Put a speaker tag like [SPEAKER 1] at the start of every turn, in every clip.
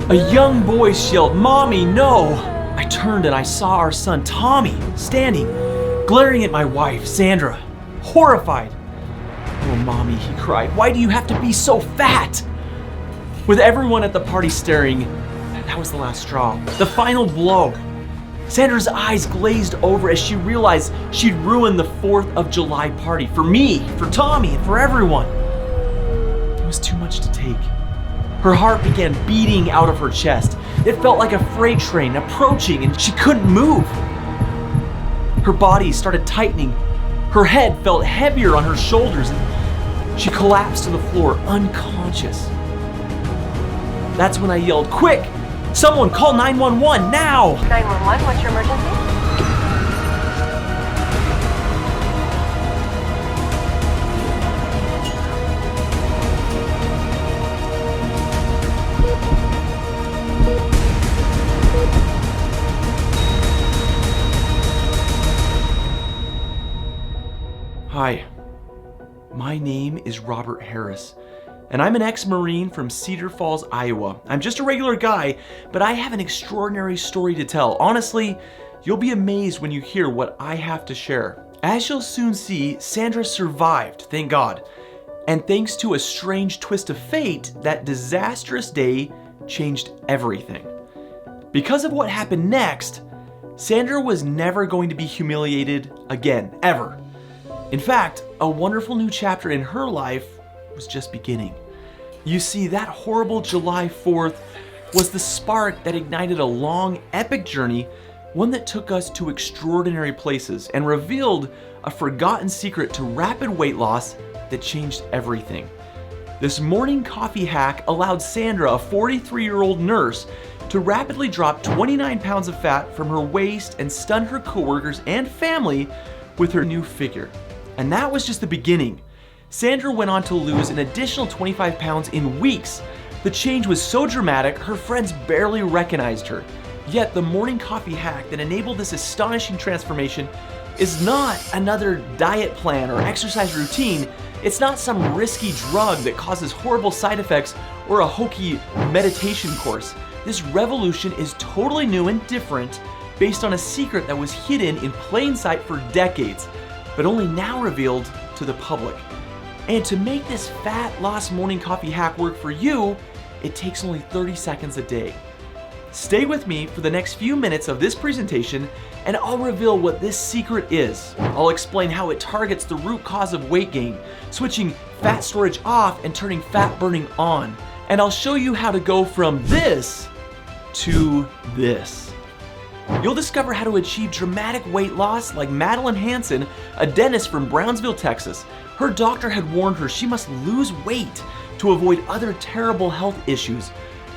[SPEAKER 1] A young voice yelled, "Mommy, no!" I turned and I saw our son, Tommy, standing, glaring at my wife, Sandra, horrified. "Oh, Mommy," he cried, "why do you have to be so fat?" With everyone at the party staring, that was the last straw, the final blow. Sandra's eyes glazed over as she realized she'd ruined the 4th of July party for me, for Tommy, and for everyone. It was too much to take. Her heart began beating out of her chest. It felt like a freight train approaching and she couldn't move. Her body started tightening. Her head felt heavier on her shoulders and she collapsed to the floor unconscious. That's when I yelled, "Quick! Someone call 911 now!"
[SPEAKER 2] 911, what's your emergency?
[SPEAKER 1] Hi, my name is Robert Harris, and I'm an ex-Marine from Cedar Falls, Iowa. I'm just a regular guy, but I have an extraordinary story to tell. Honestly, you'll be amazed when you hear what I have to share. As you'll soon see, Sandra survived, thank God. And thanks to a strange twist of fate, that disastrous day changed everything. Because of what happened next, Sandra was never going to be humiliated again, ever. In fact, a wonderful new chapter in her life was just beginning. You see, that horrible July 4th was the spark that ignited a long, epic journey, one that took us to extraordinary places and revealed a forgotten secret to rapid weight loss that changed everything. This morning coffee hack allowed Sandra, a 43-year-old nurse, to rapidly drop 29 pounds of fat from her waist and stun her coworkers and family with her new figure. And that was just the beginning. Sandra went on to lose an additional 25 pounds in weeks. The change was so dramatic, her friends barely recognized her. Yet the morning coffee hack that enabled this astonishing transformation is not another diet plan or exercise routine. It's not some risky drug that causes horrible side effects or a hokey meditation course. This revolution is totally new and different, based on a secret that was hidden in plain sight for decades, but only now revealed to the public. And to make this fat loss morning coffee hack work for you, it takes only 30 seconds a day. Stay with me for the next few minutes of this presentation and I'll reveal what this secret is. I'll explain how it targets the root cause of weight gain, switching fat storage off and turning fat burning on. And I'll show you how to go from this to this. You'll discover how to achieve dramatic weight loss like Madeline Hanson, a dentist from Brownsville, Texas. Her doctor had warned her she must lose weight to avoid other terrible health issues,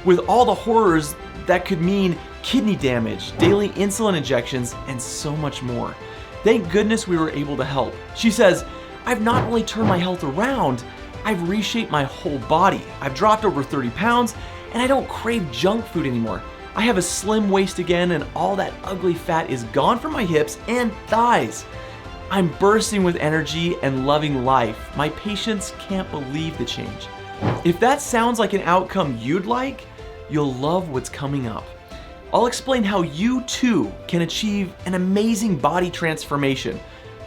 [SPEAKER 1] with all the horrors that could mean kidney damage, daily insulin injections, and so much more. Thank goodness we were able to help. She says, "I've not only turned my health around, I've reshaped my whole body. I've dropped over 30 pounds, and I don't crave junk food anymore. I have a slim waist again and all that ugly fat is gone from my hips and thighs. I'm bursting with energy and loving life. My patients can't believe the change." If that sounds like an outcome you'd like, you'll love what's coming up. I'll explain how you too can achieve an amazing body transformation,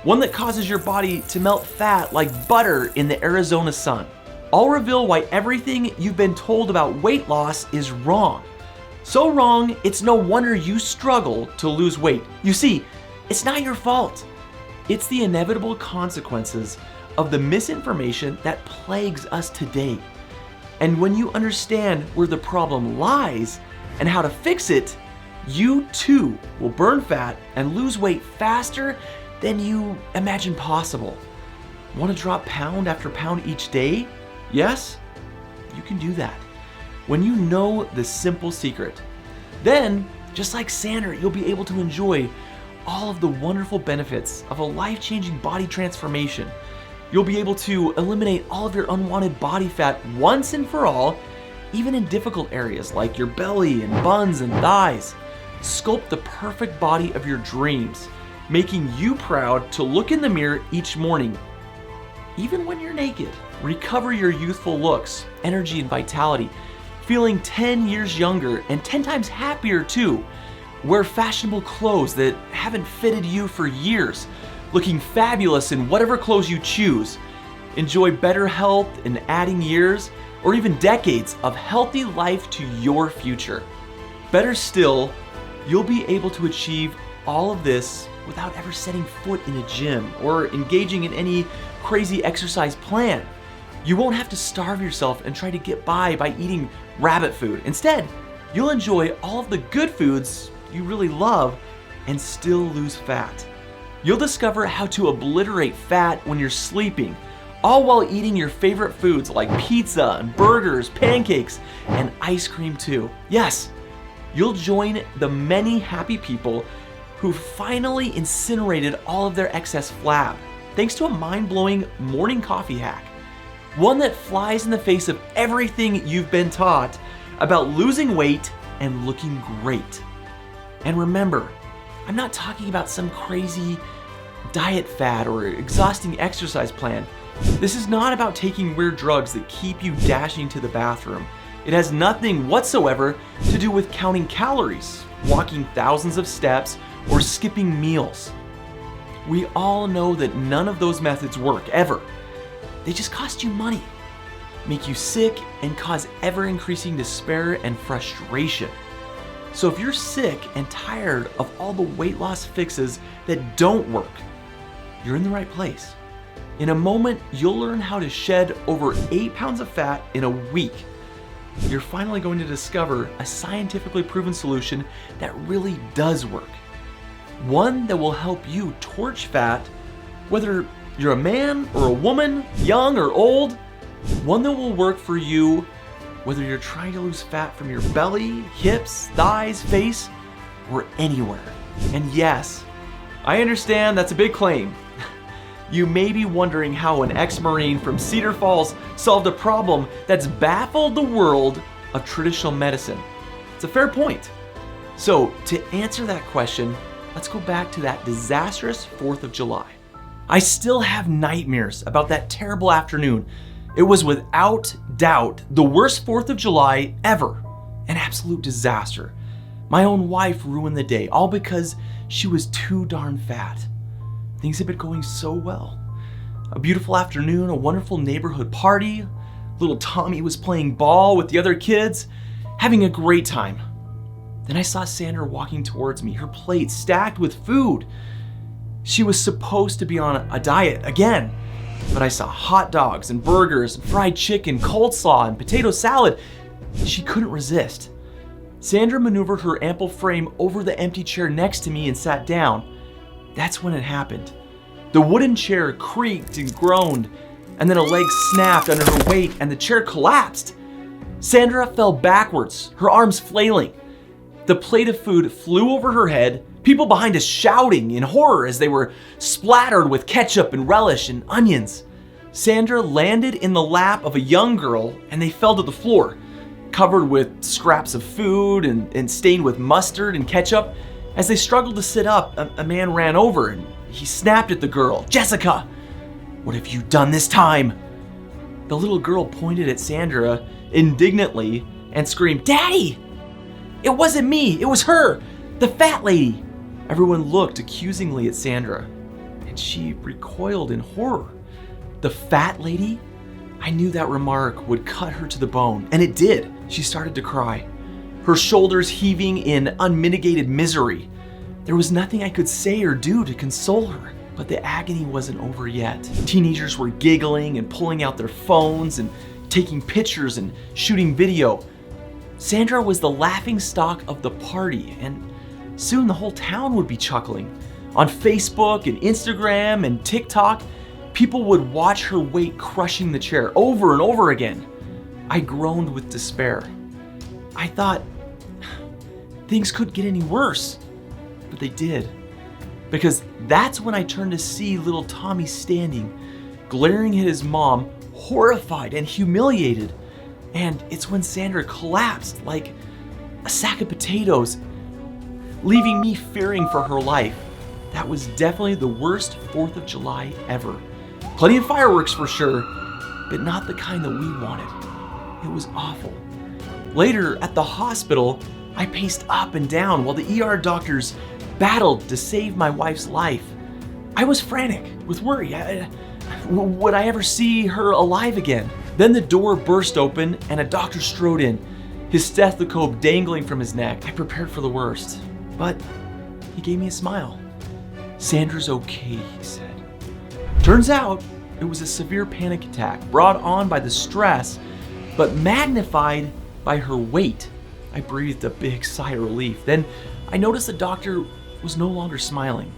[SPEAKER 1] one that causes your body to melt fat like butter in the Arizona sun. I'll reveal why everything you've been told about weight loss is wrong. So wrong, it's no wonder you struggle to lose weight. You see, it's not your fault. It's the inevitable consequences of the misinformation that plagues us today. And when you understand where the problem lies and how to fix it, you too will burn fat and lose weight faster than you imagine possible. Want to drop pound after pound each day? Yes, you can do that when you know the simple secret. Then, just like Sandra, you'll be able to enjoy all of the wonderful benefits of a life-changing body transformation. You'll be able to eliminate all of your unwanted body fat once and for all, even in difficult areas like your belly and buns and thighs. Sculpt the perfect body of your dreams, making you proud to look in the mirror each morning, even when you're naked. Recover your youthful looks, energy, and vitality. feeling 10 years younger and 10 times happier too. Wear fashionable clothes that haven't fitted you for years, looking fabulous in whatever clothes you choose. Enjoy better health and adding years or even decades of healthy life to your future. Better still, you'll be able to achieve all of this without ever setting foot in a gym or engaging in any crazy exercise plan. You won't have to starve yourself and try to get by eating rabbit food. Instead, you'll enjoy all of the good foods you really love and still lose fat. You'll discover how to obliterate fat when you're sleeping, all while eating your favorite foods like pizza and burgers, pancakes, and ice cream too. Yes, you'll join the many happy people who finally incinerated all of their excess flab, thanks to a mind-blowing morning coffee hack. One that flies in the face of everything you've been taught about losing weight and looking great. And remember, I'm not talking about some crazy diet fad or exhausting exercise plan. This is not about taking weird drugs that keep you dashing to the bathroom. It has nothing whatsoever to do with counting calories, walking thousands of steps, or skipping meals. We all know that none of those methods work, ever. They just cost you money, make you sick, and cause ever-increasing despair and frustration. So if you're sick and tired of all the weight loss fixes that don't work, you're in the right place. In a moment, you'll learn how to shed over 8 pounds of fat in a week. You're finally going to discover a scientifically proven solution that really does work. One that will help you torch fat, whether you're a man or a woman, young or old. One that will work for you, whether you're trying to lose fat from your belly, hips, thighs, face, or anywhere. And yes, I understand that's a big claim. You may be wondering how an ex-Marine from Cedar Falls solved a problem that's baffled the world of traditional medicine. It's a fair point. So to answer that question, let's go back to that disastrous 4th of July. I still have nightmares about that terrible afternoon. It was without doubt the worst 4th of July ever. An absolute disaster. My own wife ruined the day, all because she was too darn fat. Things had been going so well. A beautiful afternoon, a wonderful neighborhood party. Little Tommy was playing ball with the other kids, having a great time. Then I saw Sandra walking towards me, her plate stacked with food. She was supposed to be on a diet again, but I saw hot dogs and burgers and fried chicken, coleslaw and potato salad. She couldn't resist. Sandra maneuvered her ample frame over the empty chair next to me and sat down. That's when it happened. The wooden chair creaked and groaned, and then a leg snapped under her weight and the chair collapsed. Sandra fell backwards, her arms flailing. The plate of food flew over her head, people behind us shouting in horror as they were splattered with ketchup and relish and onions. Sandra landed in the lap of a young girl and they fell to the floor, covered with scraps of food and stained with mustard and ketchup. As they struggled to sit up, a man ran over and he snapped at the girl. "Jessica, what have you done this time?" The little girl pointed at Sandra indignantly and screamed, "Daddy! It wasn't me, it was her, the fat lady." Everyone looked accusingly at Sandra, and she recoiled in horror. The fat lady? I knew that remark would cut her to the bone, and it did. She started to cry, her shoulders heaving in unmitigated misery. There was nothing I could say or do to console her, but the agony wasn't over yet. Teenagers were giggling and pulling out their phones and taking pictures and shooting video. Sandra was the laughingstock of the party, and soon the whole town would be chuckling. On Facebook and Instagram and TikTok, people would watch her weight crushing the chair over and over again. I groaned with despair. I thought things couldn't get any worse, but they did. Because that's when I turned to see little Tommy standing, glaring at his mom, horrified and humiliated. And it's when Sandra collapsed like a sack of potatoes, leaving me fearing for her life. That was definitely the worst 4th of July ever. Plenty of fireworks for sure, but not the kind that we wanted. It was awful. Later, at the hospital, I paced up and down while the ER doctors battled to save my wife's life. I was frantic with worry. Would I ever see her alive again? Then the door burst open and a doctor strode in, his stethoscope dangling from his neck. I prepared for the worst, but he gave me a smile. "Sandra's okay," he said. Turns out it was a severe panic attack brought on by the stress, but magnified by her weight. I breathed a big sigh of relief. Then I noticed the doctor was no longer smiling.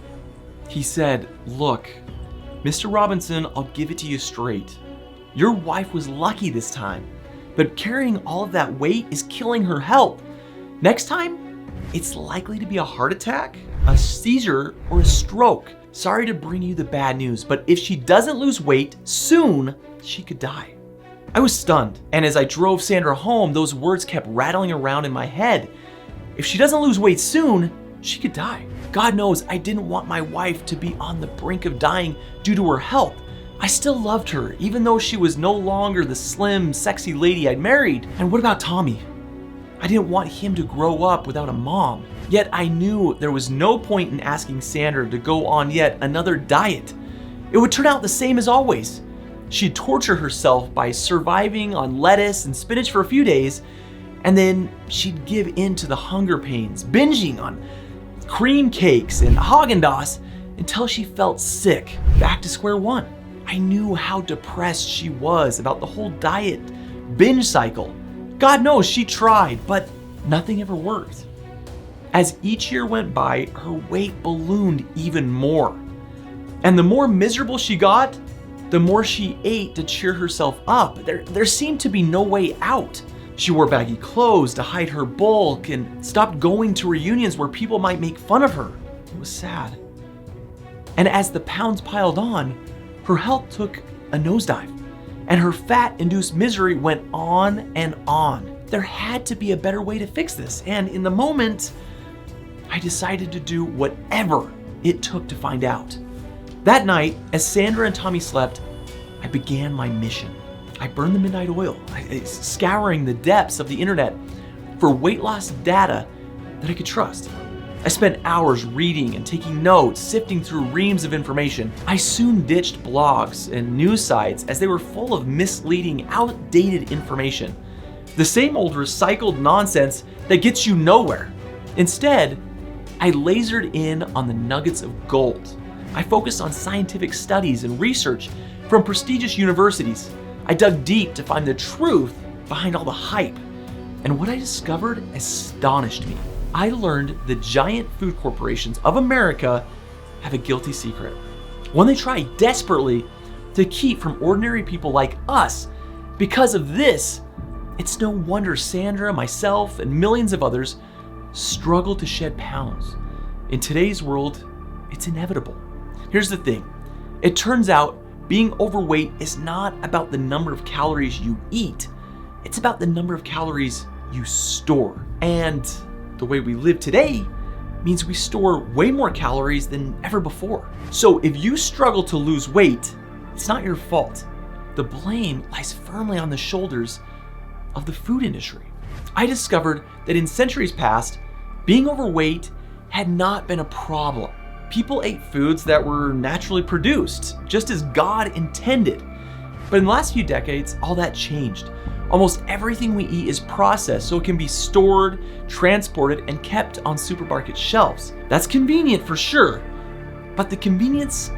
[SPEAKER 1] He said, "Look, Mr. Robinson, I'll give it to you straight. Your wife was lucky this time, but carrying all of that weight is killing her health. Next time, it's likely to be a heart attack, a seizure, or a stroke. Sorry to bring you the bad news, but if she doesn't lose weight soon, she could die." I was stunned, and as I drove Sandra home, those words kept rattling around in my head. If she doesn't lose weight soon, she could die. God knows I didn't want my wife to be on the brink of dying due to her health. I still loved her, even though she was no longer the slim, sexy lady I'd married. And what about Tommy? I didn't want him to grow up without a mom. Yet I knew there was no point in asking Sandra to go on yet another diet. It would turn out the same as always. She'd torture herself by surviving on lettuce and spinach for a few days, and then she'd give in to the hunger pains, binging on cream cakes and Haagen-Dazs until she felt sick, back to square one. I knew how depressed she was about the whole diet binge cycle. God knows she tried, but nothing ever worked. As each year went by, her weight ballooned even more. And the more miserable she got, the more she ate to cheer herself up. There seemed to be no way out. She wore baggy clothes to hide her bulk and stopped going to reunions where people might make fun of her. It was sad. And as the pounds piled on, her health took a nosedive, and her fat-induced misery went on and on. There had to be a better way to fix this, and in the moment, I decided to do whatever it took to find out. That night, as Sandra and Tommy slept, I began my mission. I burned the midnight oil, scouring the depths of the internet for weight loss data that I could trust. I spent hours reading and taking notes, sifting through reams of information. I soon ditched blogs and news sites as they were full of misleading, outdated information. The same old recycled nonsense that gets you nowhere. Instead, I lasered in on the nuggets of gold. I focused on scientific studies and research from prestigious universities. I dug deep to find the truth behind all the hype. And what I discovered astonished me. I learned the giant food corporations of America have a guilty secret, one they try desperately to keep from ordinary people like us. Because of this, it's no wonder Sandra, myself, and millions of others struggle to shed pounds. In today's world, it's inevitable. Here's the thing. It turns out being overweight is not about the number of calories you eat. It's about the number of calories you store. And the way we live today means we store way more calories than ever before. So if you struggle to lose weight, it's not your fault. The blame lies firmly on the shoulders of the food industry. I discovered that in centuries past, being overweight had not been a problem. People ate foods that were naturally produced, just as God intended. But in the last few decades, all that changed. Almost everything we eat is processed so it can be stored, transported, and kept on supermarket shelves. That's convenient for sure, but the convenience,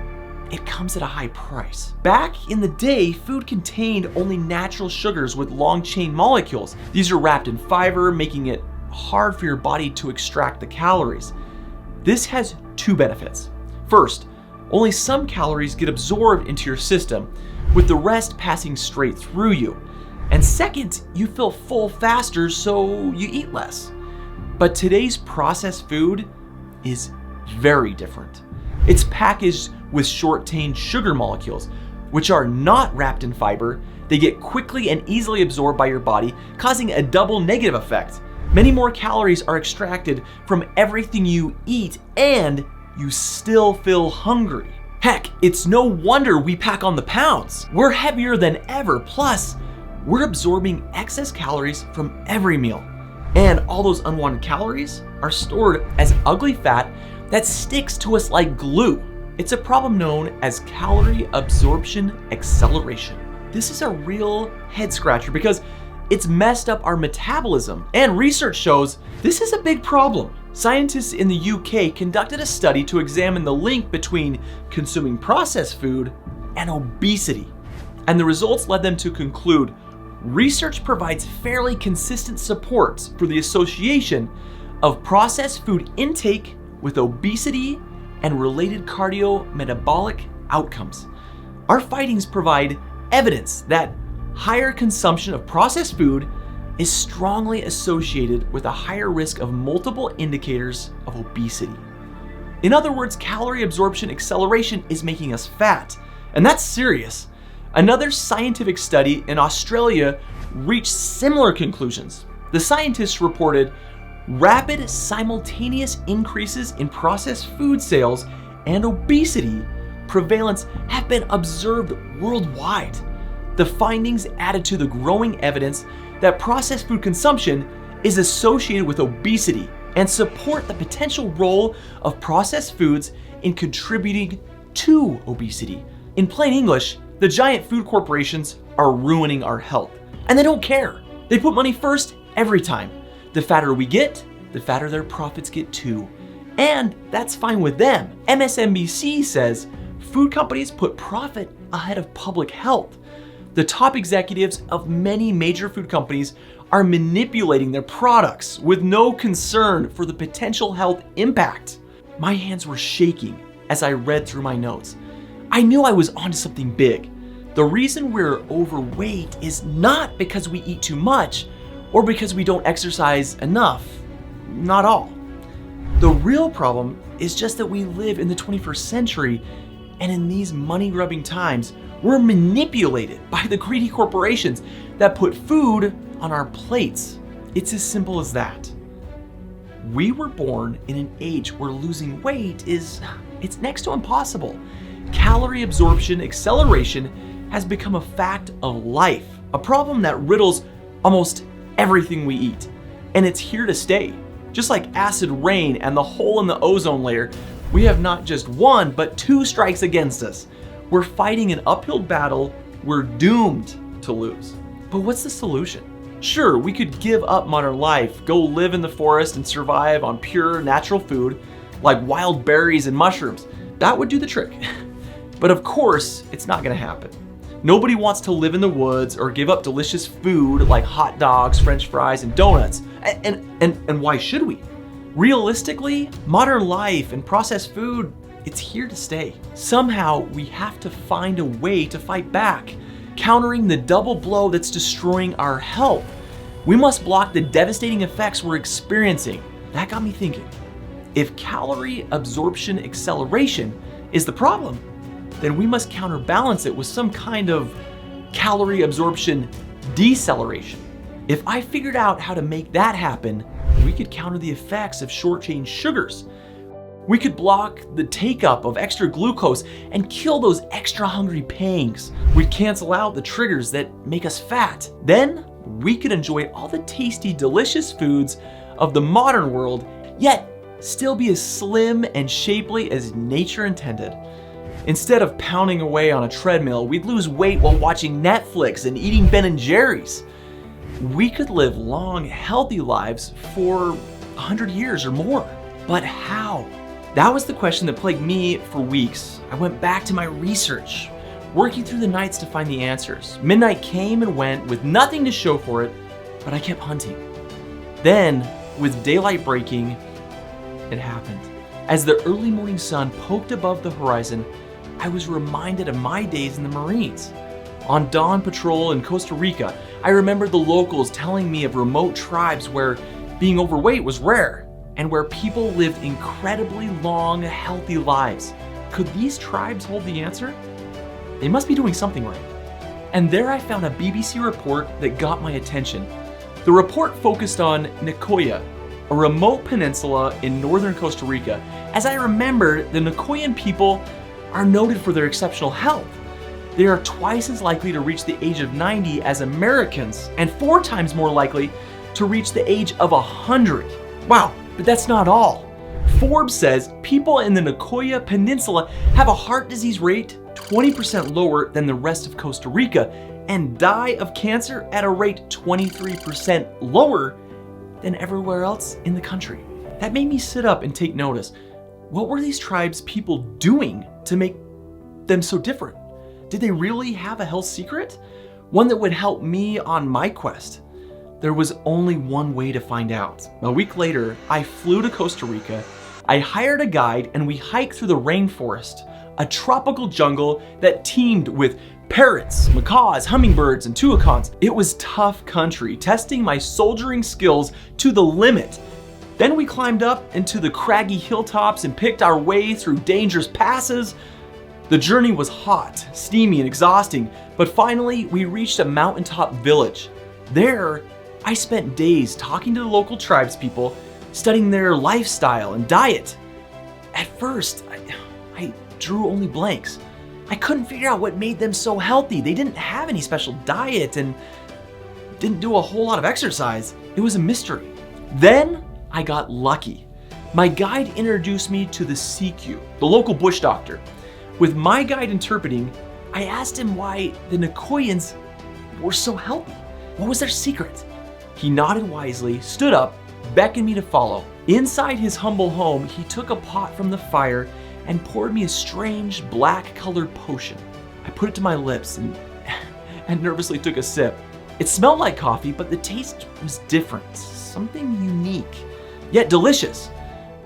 [SPEAKER 1] it comes at a high price. Back in the day, food contained only natural sugars with long-chain molecules. These are wrapped in fiber, making it hard for your body to extract the calories. This has two benefits. First, only some calories get absorbed into your system, with the rest passing straight through you. And second, you feel full faster, so you eat less. But today's processed food is very different. It's packaged with short-chain sugar molecules, which are not wrapped in fiber. They get quickly and easily absorbed by your body, causing a double negative effect. Many more calories are extracted from everything you eat, and you still feel hungry. Heck, it's no wonder we pack on the pounds. We're heavier than ever, plus we're absorbing excess calories from every meal. And all those unwanted calories are stored as ugly fat that sticks to us like glue. It's a problem known as calorie absorption acceleration. This is a real head scratcher because it's messed up our metabolism, and research shows this is a big problem. Scientists in the UK conducted a study to examine the link between consuming processed food and obesity, and the results led them to conclude research provides fairly consistent support for the association of processed food intake with obesity and related cardiometabolic outcomes. Our findings provide evidence that higher consumption of processed food is strongly associated with a higher risk of multiple indicators of obesity. In other words, calorie absorption acceleration is making us fat, and that's serious. Another scientific study in Australia reached similar conclusions. The scientists reported rapid simultaneous increases in processed food sales and obesity prevalence have been observed worldwide. The findings added to the growing evidence that processed food consumption is associated with obesity and support the potential role of processed foods in contributing to obesity. In plain English, the giant food corporations are ruining our health, and they don't care. They put money first every time. The fatter we get, the fatter their profits get too. And that's fine with them. MSNBC says food companies put profit ahead of public health. The top executives of many major food companies are manipulating their products with no concern for the potential health impact. My hands were shaking as I read through my notes. I knew I was onto something big. The reason we're overweight is not because we eat too much or because we don't exercise enough. Not all. The real problem is just that we live in the 21st century, and in these money-grubbing times, we're manipulated by the greedy corporations that put food on our plates. It's as simple as that. We were born in an age where losing weight it's next to impossible. Calorie absorption acceleration has become a fact of life, a problem that riddles almost everything we eat, and it's here to stay. Just like acid rain and the hole in the ozone layer, we have not just one, but two strikes against us. We're fighting an uphill battle we're doomed to lose. But what's the solution? Sure, we could give up modern life, go live in the forest and survive on pure natural food like wild berries and mushrooms. That would do the trick. But of course, it's not gonna happen. Nobody wants to live in the woods or give up delicious food like hot dogs, French fries, and donuts. And why should we? Realistically, modern life and processed food, it's here to stay. Somehow, we have to find a way to fight back, countering the double blow that's destroying our health. We must block the devastating effects we're experiencing. That got me thinking. If calorie absorption acceleration is the problem, then we must counterbalance it with some kind of calorie absorption deceleration. If I figured out how to make that happen, we could counter the effects of short-chain sugars. We could block the take-up of extra glucose and kill those extra hungry pangs. We'd cancel out the triggers that make us fat. Then we could enjoy all the tasty, delicious foods of the modern world, yet still be as slim and shapely as nature intended. Instead of pounding away on a treadmill, we'd lose weight while watching Netflix and eating Ben & Jerry's. We could live long, healthy lives for 100 years or more. But how? That was the question that plagued me for weeks. I went back to my research, working through the nights to find the answers. Midnight came and went with nothing to show for it, but I kept hunting. Then, with daylight breaking, it happened. As the early morning sun poked above the horizon, I was reminded of my days in the Marines. On dawn patrol in Costa Rica, I remembered the locals telling me of remote tribes where being overweight was rare and where people lived incredibly long, healthy lives. Could these tribes hold the answer? They must be doing something right. And there I found a BBC report that got my attention. The report focused on Nicoya, a remote peninsula in northern Costa Rica. As I remembered, the Nicoyan people are noted for their exceptional health. they are twice as likely to reach the age of 90 as Americans, and 4 times more likely to reach the age of 100. Wow, but that's not all. Forbes says people in the Nicoya Peninsula have a heart disease rate 20% lower than the rest of Costa Rica and die of cancer at a rate 23% lower than everywhere else in the country. That made me sit up and take notice. What were these tribes people doing to make them so different? Did they really have a health secret? One that would help me on my quest? There was only one way to find out. A week later, I flew to Costa Rica. I hired a guide and we hiked through the rainforest, a tropical jungle that teemed with parrots, macaws, hummingbirds, and toucans. It was tough country, testing my soldiering skills to the limit. Then we climbed up into the craggy hilltops and picked our way through dangerous passes. The journey was hot, steamy, and exhausting, but finally we reached a mountaintop village. There, I spent days talking to the local tribespeople, studying their lifestyle and diet. At first, I drew only blanks. I couldn't figure out what made them so healthy. They didn't have any special diet and didn't do a whole lot of exercise. It was a mystery. Then I got lucky. My guide introduced me to the CQ, the local bush doctor. With my guide interpreting, I asked him why the Nicoyans were so healthy. What was their secret? He nodded wisely, stood up, beckoned me to follow. Inside his humble home, he took a pot from the fire and poured me a strange black-colored potion. I put it to my lips and nervously took a sip. It smelled like coffee, but the taste was different, something unique, yet delicious.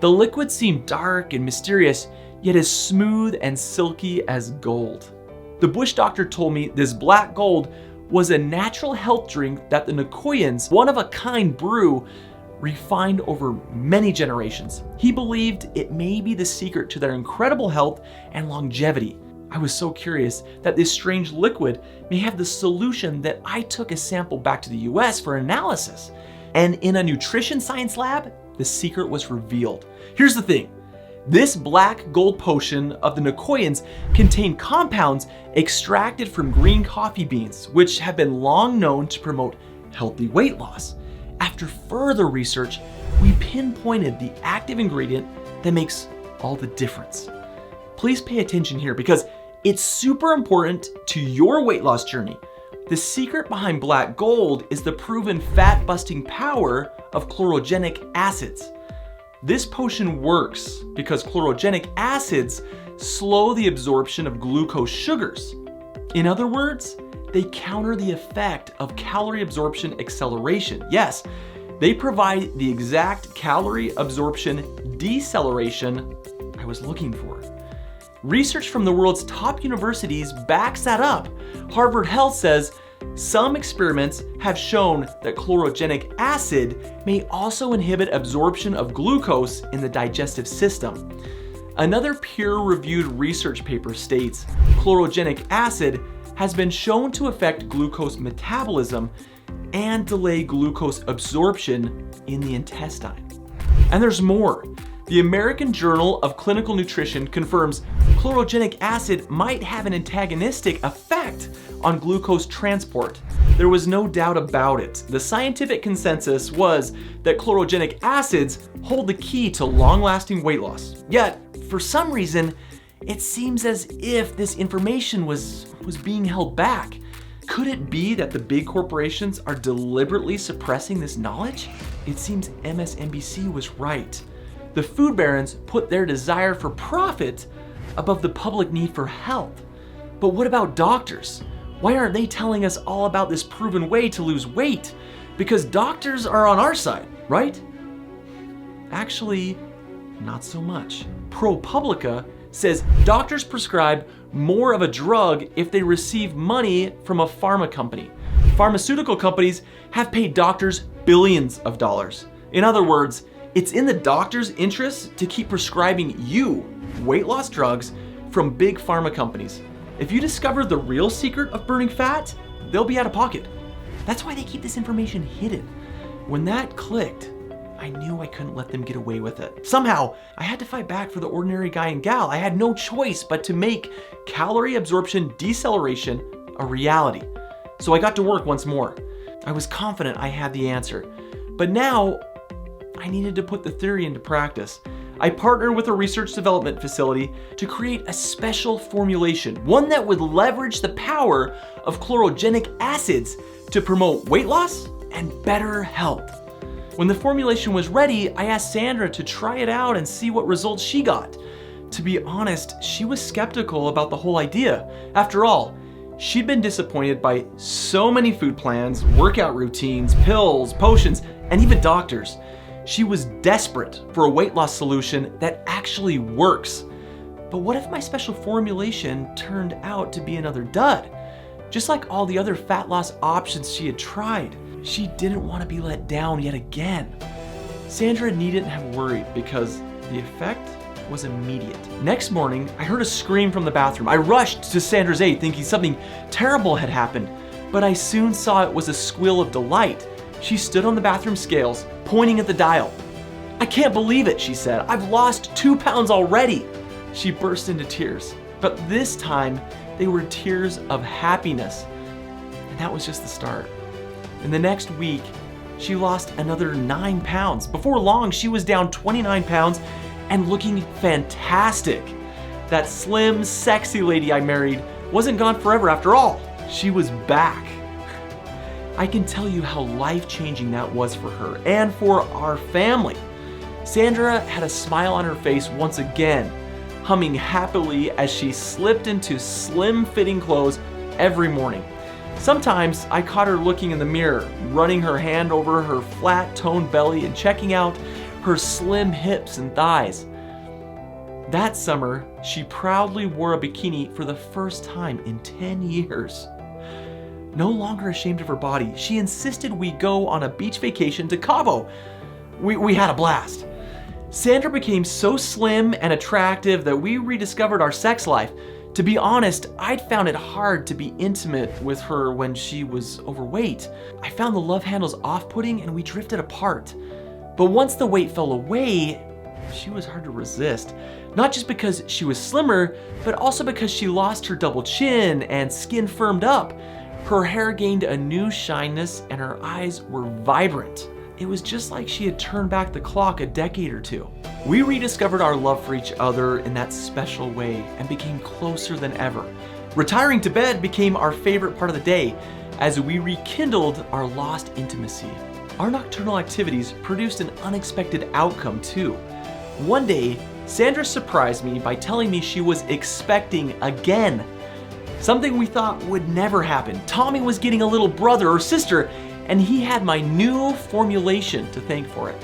[SPEAKER 1] The liquid seemed dark and mysterious, yet as smooth and silky as gold. The bush doctor told me this black gold was a natural health drink that the Nicoyans, one-of-a-kind brew, refined over many generations. He believed it may be the secret to their incredible health and longevity. I was so curious that this strange liquid may have the solution that I took a sample back to the US for analysis. And in a nutrition science lab, the secret was revealed. Here's the thing. This black gold potion of the Nicoyans contained compounds extracted from green coffee beans, which have been long known to promote healthy weight loss. After further research, we pinpointed the active ingredient that makes all the difference. Please pay attention here because it's super important to your weight loss journey. The secret behind black gold is the proven fat-busting power of chlorogenic acids. This potion works because chlorogenic acids slow the absorption of glucose sugars. In other words, they counter the effect of calorie absorption acceleration. Yes, they provide the exact calorie absorption deceleration I was looking for. Research from the world's top universities backs that up. Harvard Health says some experiments have shown that chlorogenic acid may also inhibit absorption of glucose in the digestive system. Another peer-reviewed research paper states chlorogenic acid has been shown to affect glucose metabolism and delay glucose absorption in the intestine. And there's more. The American Journal of Clinical Nutrition confirms chlorogenic acid might have an antagonistic effect on glucose transport. There was no doubt about it. The scientific consensus was that chlorogenic acids hold the key to long-lasting weight loss. Yet, for some reason, it seems as if this information was being held back. Could it be that the big corporations are deliberately suppressing this knowledge? It seems MSNBC was right. The food barons put their desire for profit above the public need for health. But what about doctors? Why aren't they telling us all about this proven way to lose weight? Because doctors are on our side, right? Actually, not so much. ProPublica says doctors prescribe more of a drug if they receive money from a pharma company. Pharmaceutical companies have paid doctors billions of dollars. In other words, it's in the doctor's interest to keep prescribing you weight loss drugs from big pharma companies. If you discover the real secret of burning fat, they'll be out of pocket. That's why they keep this information hidden. When that clicked, I knew I couldn't let them get away with it. Somehow, I had to fight back for the ordinary guy and gal. I had no choice but to make calorie absorption deceleration a reality. So I got to work once more. I was confident I had the answer. But now, I needed to put the theory into practice. I partnered with a research development facility to create a special formulation, one that would leverage the power of chlorogenic acids to promote weight loss and better health. When the formulation was ready, I asked Sandra to try it out and see what results she got. To be honest, she was skeptical about the whole idea. After all, she'd been disappointed by so many food plans, workout routines, pills, potions, and even doctors. She was desperate for a weight loss solution that actually works. But what if my special formulation turned out to be another dud? Just like all the other fat loss options she had tried, she didn't want to be let down yet again. Sandra needn't have worried because the effect was immediate. Next morning, I heard a scream from the bathroom. I rushed to Sandra's aid thinking something terrible had happened, but I soon saw it was a squeal of delight. She stood on the bathroom scales, pointing at the dial. "I can't believe it," she said. "I've lost 2 pounds already." She burst into tears, but this time they were tears of happiness. And that was just the start. In the next week, she lost another 9 pounds. Before long, she was down 29 pounds and looking fantastic. That slim, sexy lady I married wasn't gone forever after all. She was back. I can tell you how life-changing that was for her and for our family. Sandra had a smile on her face once again, humming happily as she slipped into slim-fitting clothes every morning. Sometimes I caught her looking in the mirror, running her hand over her flat-toned belly and checking out her slim hips and thighs. That summer, she proudly wore a bikini for the first time in 10 years. No longer ashamed of her body, she insisted we go on a beach vacation to Cabo. We had a blast. Sandra became so slim and attractive that we rediscovered our sex life. To be honest, I'd found it hard to be intimate with her when she was overweight. I found the love handles off-putting and we drifted apart. But once the weight fell away, she was hard to resist. Not just because she was slimmer, but also because she lost her double chin and skin firmed up. Her hair gained a new shyness and her eyes were vibrant. It was just like she had turned back the clock a decade or two. We rediscovered our love for each other in that special way and became closer than ever. Retiring to bed became our favorite part of the day as we rekindled our lost intimacy. Our nocturnal activities produced an unexpected outcome too. One day, Sandra surprised me by telling me she was expecting again. Something we thought would never happen. Tommy was getting a little brother or sister, and he had my new formulation to thank for it.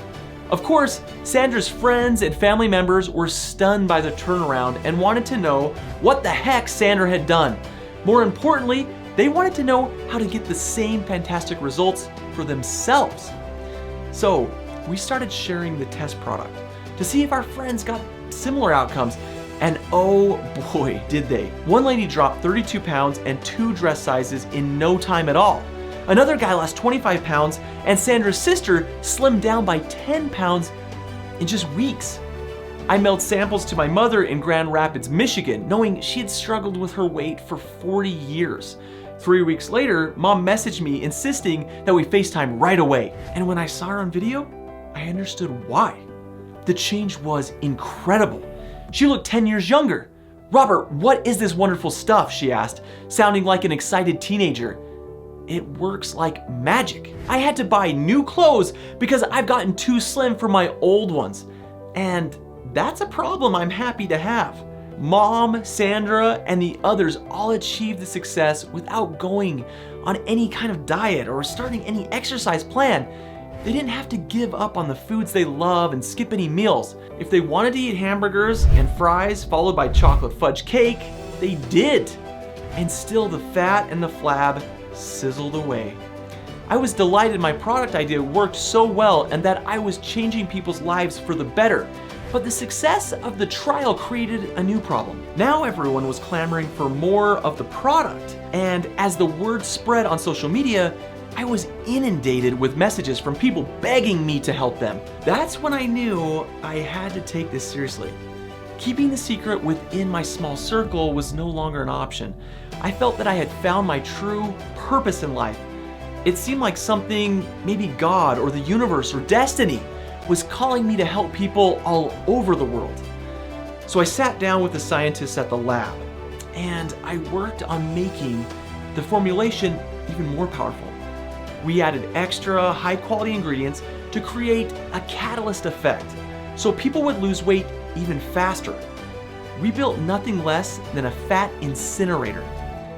[SPEAKER 1] Of course, Sandra's friends and family members were stunned by the turnaround and wanted to know what the heck Sandra had done. More importantly, they wanted to know how to get the same fantastic results for themselves. So we started sharing the test product to see if our friends got similar outcomes. And oh boy, did they. One lady dropped 32 pounds and 2 dress sizes in no time at all. Another guy lost 25 pounds, and Sandra's sister slimmed down by 10 pounds in just weeks. I mailed samples to my mother in Grand Rapids, Michigan, knowing she had struggled with her weight for 40 years. 3 weeks later, Mom messaged me insisting that we FaceTime right away. And when I saw her on video, I understood why. The change was incredible. She looked 10 years younger. "Robert, what is this wonderful stuff?" she asked, sounding like an excited teenager. "It works like magic. I had to buy new clothes because I've gotten too slim for my old ones. And that's a problem I'm happy to have." Mom, Sandra, and the others all achieved the success without going on any kind of diet or starting any exercise plan. They didn't have to give up on the foods they love and skip any meals. If they wanted to eat hamburgers and fries followed by chocolate fudge cake, they did. And still the fat and the flab sizzled away. I was delighted my product idea worked so well and that I was changing people's lives for the better. But the success of the trial created a new problem. Now everyone was clamoring for more of the product. And as the word spread on social media, I was inundated with messages from people begging me to help them. That's when I knew I had to take this seriously. Keeping the secret within my small circle was no longer an option. I felt that I had found my true purpose in life. It seemed like something, maybe God or the universe or destiny, was calling me to help people all over the world. So I sat down with the scientists at the lab, and I worked on making the formulation even more powerful. We added extra high-quality ingredients to create a catalyst effect, so people would lose weight even faster. We built nothing less than a fat incinerator.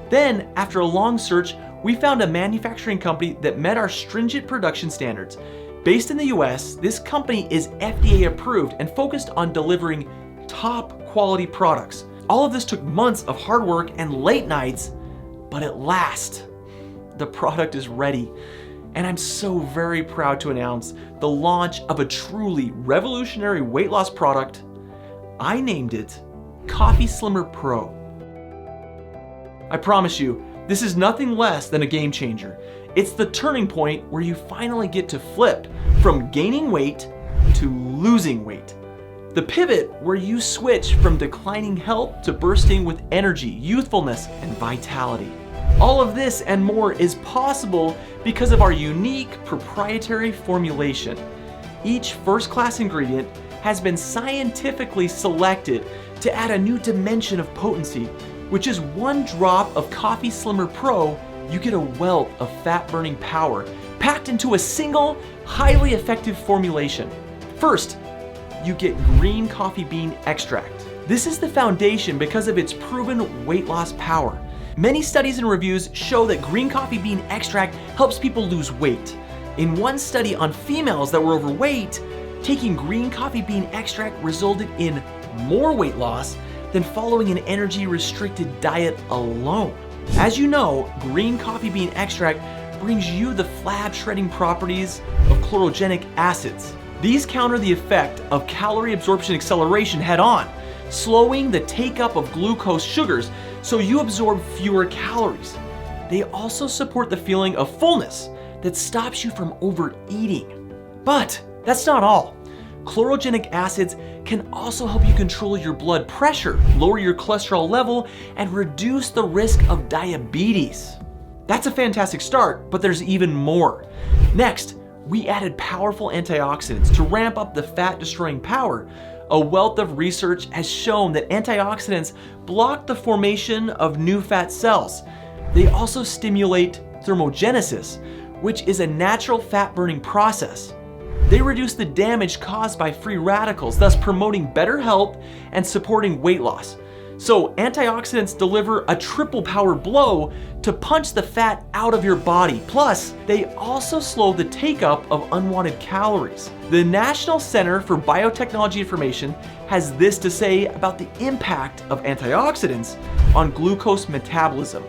[SPEAKER 1] Then, after a long search, we found a manufacturing company that met our stringent production standards. Based in the US, this company is FDA approved and focused on delivering top quality products. All of this took months of hard work and late nights, but at last, the product is ready. And I'm so very proud to announce the launch of a truly revolutionary weight loss product. I named it Coffee Slimmer Pro. I promise you, this is nothing less than a game changer. It's the turning point where you finally get to flip from gaining weight to losing weight. The pivot where you switch from declining health to bursting with energy, youthfulness, and vitality. All of this and more is possible because of our unique proprietary formulation. Each first-class ingredient has been scientifically selected to add a new dimension of potency, which is one drop of Coffee Slimmer Pro, you get a wealth of fat-burning power packed into a single, highly effective formulation. First, you get green coffee bean extract. This is the foundation because of its proven weight loss power. Many studies and reviews show that green coffee bean extract helps people lose weight. In one study on females that were overweight, taking green coffee bean extract resulted in more weight loss than following an energy-restricted diet alone. As you know, green coffee bean extract brings you the flab-shredding properties of chlorogenic acids. These counter the effect of calorie absorption acceleration head-on, slowing the take-up of glucose sugars so you absorb fewer calories. They also support the feeling of fullness that stops you from overeating. But that's not all. Chlorogenic acids can also help you control your blood pressure, lower your cholesterol level, and reduce the risk of diabetes. That's a fantastic start, but there's even more. Next, we added powerful antioxidants to ramp up the fat-destroying power. A wealth of research has shown that antioxidants block the formation of new fat cells. They also stimulate thermogenesis, which is a natural fat-burning process. They reduce the damage caused by free radicals, thus promoting better health and supporting weight loss. So antioxidants deliver a triple power blow to punch the fat out of your body. Plus, they also slow the take-up of unwanted calories. The National Center for Biotechnology Information has this to say about the impact of antioxidants on glucose metabolism.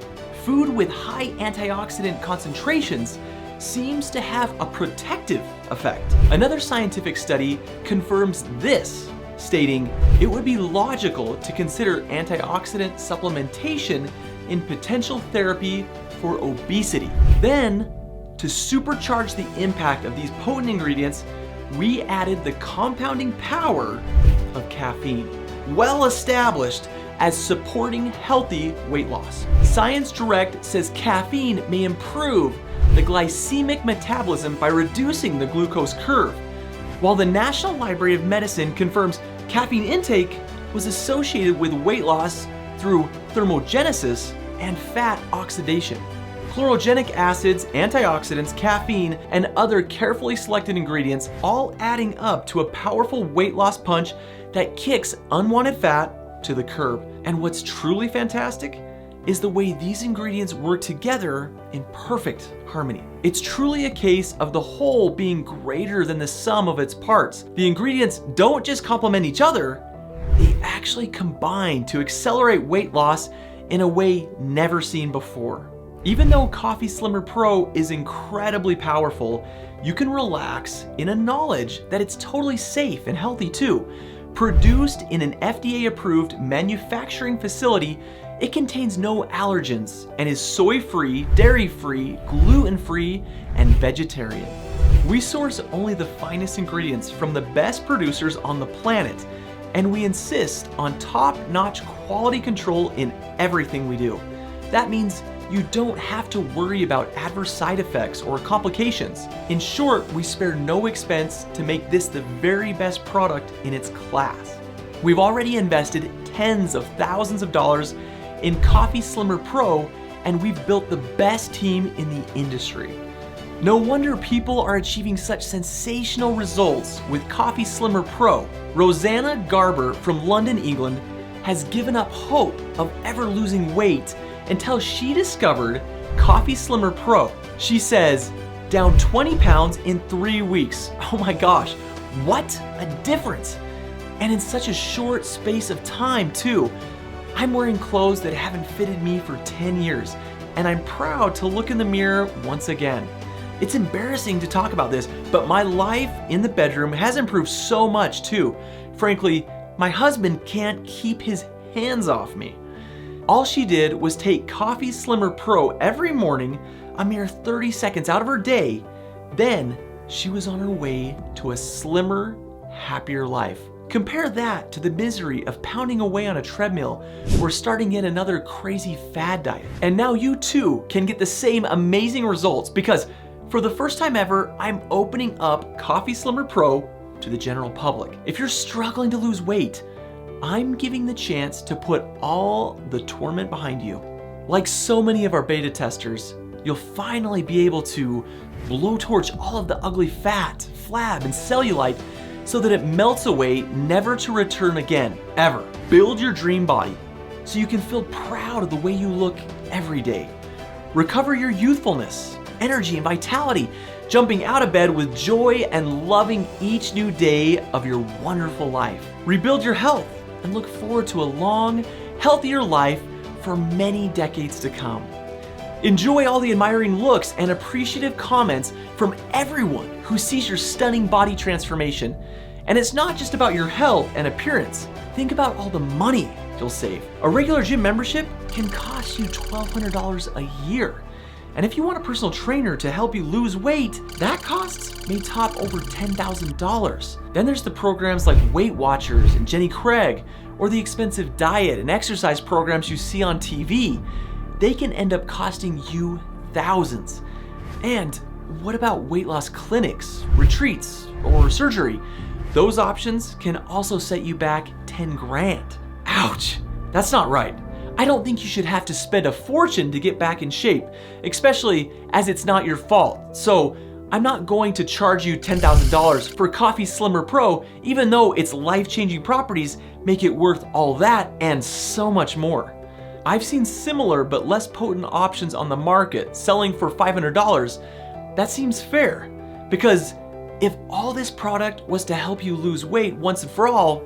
[SPEAKER 1] Food with high antioxidant concentrations seems to have a protective effect. Another scientific study confirms this, stating it would be logical to consider antioxidant supplementation in potential therapy for obesity. Then, to supercharge the impact of these potent ingredients, we added the compounding power of caffeine, well established as supporting healthy weight loss. Science Direct says caffeine may improve the glycemic metabolism by reducing the glucose curve, while the National Library of Medicine confirms caffeine intake was associated with weight loss through thermogenesis and fat oxidation. Chlorogenic acids, antioxidants, caffeine, and other carefully selected ingredients all adding up to a powerful weight loss punch that kicks unwanted fat to the curb. And what's truly fantastic is the way these ingredients work together in perfect harmony. It's truly a case of the whole being greater than the sum of its parts. The ingredients don't just complement each other, they actually combine to accelerate weight loss in a way never seen before. Even though Coffee Slimmer Pro is incredibly powerful, you can relax in a knowledge that it's totally safe and healthy too. Produced in an FDA-approved manufacturing facility It contains no allergens and is soy-free, dairy-free, gluten-free, and vegetarian. We source only the finest ingredients from the best producers on the planet, and we insist on top-notch quality control in everything we do. That means you don't have to worry about adverse side effects or complications. In short, we spare no expense to make this the very best product in its class. We've already invested tens of thousands of dollars in Coffee Slimmer Pro, and we've built the best team in the industry. No wonder people are achieving such sensational results with Coffee Slimmer Pro. Rosanna Garber from London, England, has given up hope of ever losing weight until she discovered Coffee Slimmer Pro. She says, down 20 pounds in 3 weeks. Oh my gosh, what a difference! And in such a short space of time too. I'm wearing clothes that haven't fitted me for 10 years, and I'm proud to look in the mirror once again. It's embarrassing to talk about this, but my life in the bedroom has improved so much too. Frankly, my husband can't keep his hands off me. All she did was take Coffee Slimmer Pro every morning, a mere 30 seconds out of her day. Then she was on her way to a slimmer, happier life. Compare that to the misery of pounding away on a treadmill or starting yet another crazy fad diet. And now you too can get the same amazing results because for the first time ever, I'm opening up Coffee Slimmer Pro to the general public. If you're struggling to lose weight, I'm giving the chance to put all the torment behind you. Like so many of our beta testers, you'll finally be able to blowtorch all of the ugly fat, flab, and cellulite so that it melts away, never to return again, ever. Build your dream body so you can feel proud of the way you look every day. Recover your youthfulness, energy, and vitality, jumping out of bed with joy and loving each new day of your wonderful life. Rebuild your health and look forward to a long, healthier life for many decades to come. Enjoy all the admiring looks and appreciative comments from everyone who sees your stunning body transformation. And it's not just about your health and appearance. Think about all the money you'll save. A regular gym membership can cost you $1,200 a year. And if you want a personal trainer to help you lose weight, that cost may top over $10,000. Then there's the programs like Weight Watchers and Jenny Craig, or the expensive diet and exercise programs you see on TV. They can end up costing you thousands. And what about weight loss clinics, retreats, or surgery? Those options can also set you back 10 grand. Ouch, that's not right. I don't think you should have to spend a fortune to get back in shape, especially as it's not your fault. So I'm not going to charge you $10,000 for Coffee Slimmer Pro, even though its life-changing properties make it worth all that and so much more. I've seen similar but less potent options on the market selling for $500. That seems fair, because if all this product was to help you lose weight once and for all,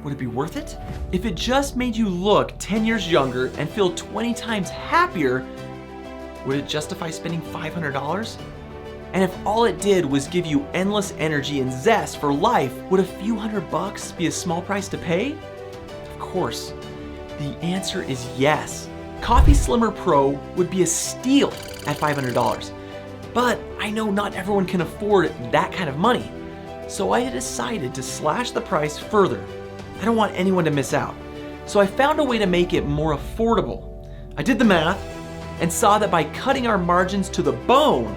[SPEAKER 1] would it be worth it? If it just made you look 10 years younger and feel 20 times happier, would it justify spending $500? And if all it did was give you endless energy and zest for life, would a few $100 be a small price to pay? Of course. The answer is yes. Coffee Slimmer Pro would be a steal at $500. But I know not everyone can afford that kind of money. So I decided to slash the price further. I don't want anyone to miss out. So I found a way to make it more affordable. I did the math and saw that by cutting our margins to the bone,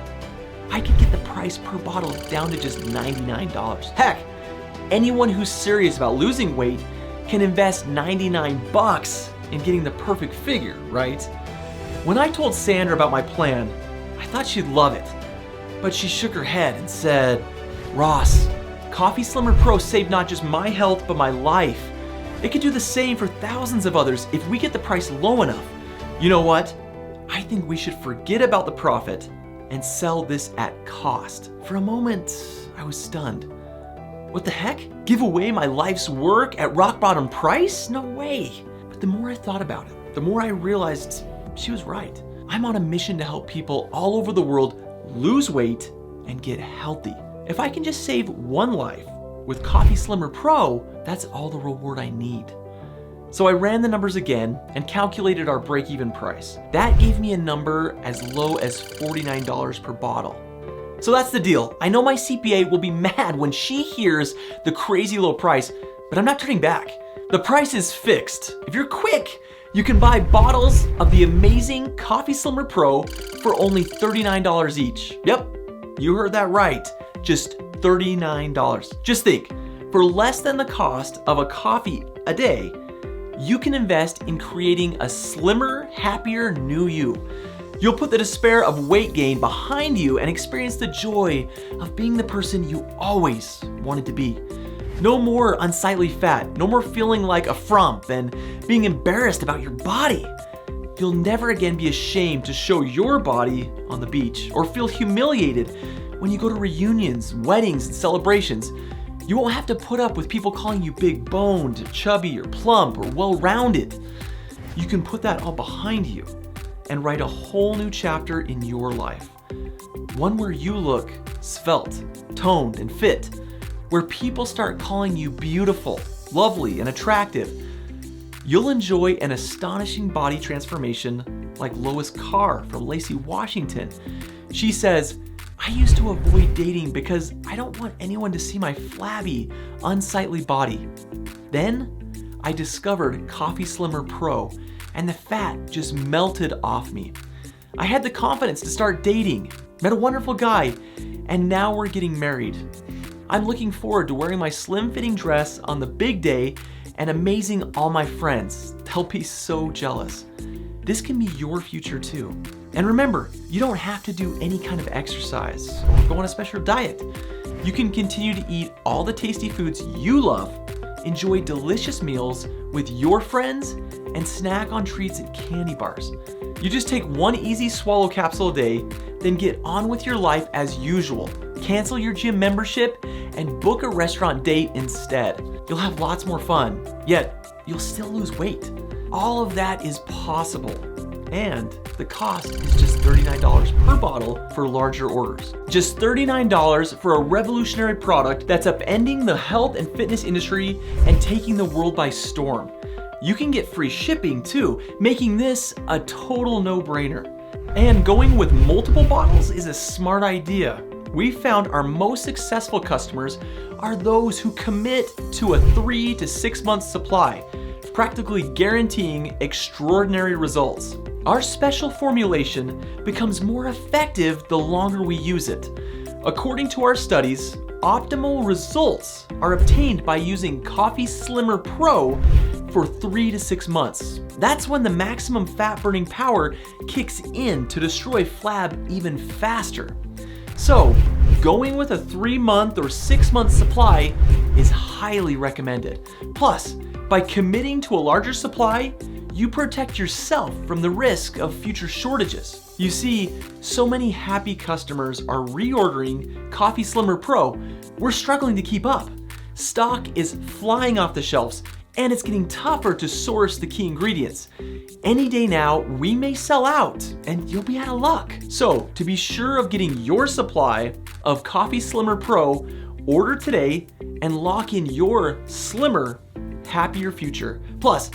[SPEAKER 1] I could get the price per bottle down to just $99. Heck, anyone who's serious about losing weight can invest $99 in getting the perfect figure, right? When I told Sandra about my plan, I thought she'd love it. But she shook her head and said, Ross, Coffee Slimmer Pro saved not just my health, but my life. It could do the same for thousands of others if we get the price low enough. You know what? I think we should forget about the profit and sell this at cost. For a moment, I was stunned. What the heck? Give away my life's work at rock bottom price? No way. But the more I thought about it, the more I realized she was right. I'm on a mission to help people all over the world lose weight and get healthy. If I can just save one life with Coffee Slimmer Pro, that's all the reward I need. So I ran the numbers again and calculated our break-even price. That gave me a number as low as $49 per bottle. So that's the deal. I know my CPA will be mad when she hears the crazy low price, but I'm not turning back. The price is fixed. If you're quick, you can buy bottles of the amazing Coffee Slimmer Pro for only $39 each. Yep, you heard that right. Just $39. Just think, for less than the cost of a coffee a day, you can invest in creating a slimmer, happier new you. You'll put the despair of weight gain behind you and experience the joy of being the person you always wanted to be. No more unsightly fat, no more feeling like a frump and being embarrassed about your body. You'll never again be ashamed to show your body on the beach or feel humiliated when you go to reunions, weddings, and celebrations. You won't have to put up with people calling you big boned, chubby, or plump, or well-rounded. You can put that all behind you and write a whole new chapter in your life. One where you look svelte, toned, and fit, where people start calling you beautiful, lovely, and attractive. You'll enjoy an astonishing body transformation like Lois Carr from Lacey, Washington. She says, I used to avoid dating because I don't want anyone to see my flabby, unsightly body. Then I discovered Coffee Slimmer Pro and the fat just melted off me. I had the confidence to start dating, met a wonderful guy, and now we're getting married. I'm looking forward to wearing my slim-fitting dress on the big day and amazing all my friends. They'll be so jealous. This can be your future too. And remember, you don't have to do any kind of exercise or go on a special diet. You can continue to eat all the tasty foods you love, enjoy delicious meals with your friends, and snack on treats and candy bars. You just take one easy swallow capsule a day, then get on with your life as usual. Cancel your gym membership and book a restaurant date instead. You'll have lots more fun, yet you'll still lose weight. All of that is possible, and the cost is just $39 per bottle for larger orders. Just $39 for a revolutionary product that's upending the health and fitness industry and taking the world by storm. You can get free shipping too, making this a total no-brainer. And going with multiple bottles is a smart idea. We found our most successful customers are those who commit to a 3 to 6 month supply, practically guaranteeing extraordinary results. Our special formulation becomes more effective the longer we use it. According to our studies, optimal results are obtained by using Coffee Slimmer Pro for 3 to 6 months. That's when the maximum fat burning power kicks in to destroy flab even faster. So, going with a 3-month or 6-month supply is highly recommended. Plus, by committing to a larger supply, you protect yourself from the risk of future shortages. You see, so many happy customers are reordering Coffee Slimmer Pro, we're struggling to keep up. Stock is flying off the shelves, and it's getting tougher to source the key ingredients. Any day now, we may sell out and you'll be out of luck. So to be sure of getting your supply of Coffee Slimmer Pro, order today and lock in your slimmer, happier future. Plus,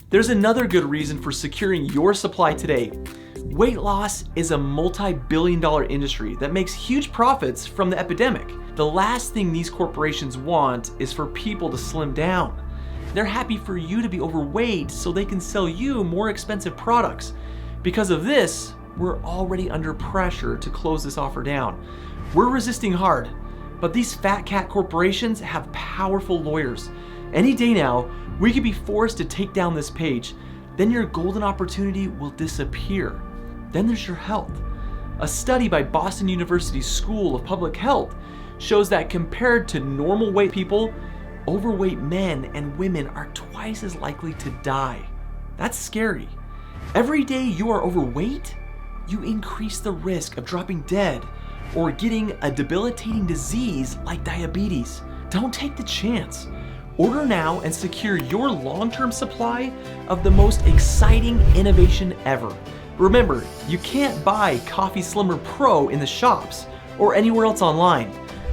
[SPEAKER 1] there's another good reason for securing your supply today. Weight loss is a multi-billion-dollar industry that makes huge profits from the epidemic. The last thing these corporations want is for people to slim down. They're happy for you to be overweight so they can sell you more expensive products. Because of this, we're already under pressure to close this offer down. We're resisting hard, but these fat cat corporations have powerful lawyers. Any day now, we could be forced to take down this page. Then your golden opportunity will disappear. Then there's your health. A study by Boston University School of Public Health shows that compared to normal weight people, overweight men and women are twice as likely to die. That's scary. Every day you are overweight, you increase the risk of dropping dead or getting a debilitating disease like diabetes. Don't take the chance. Order now and secure your long-term supply of the most exciting innovation ever. Remember, you can't buy Coffee Slimmer Pro in the shops or anywhere else online.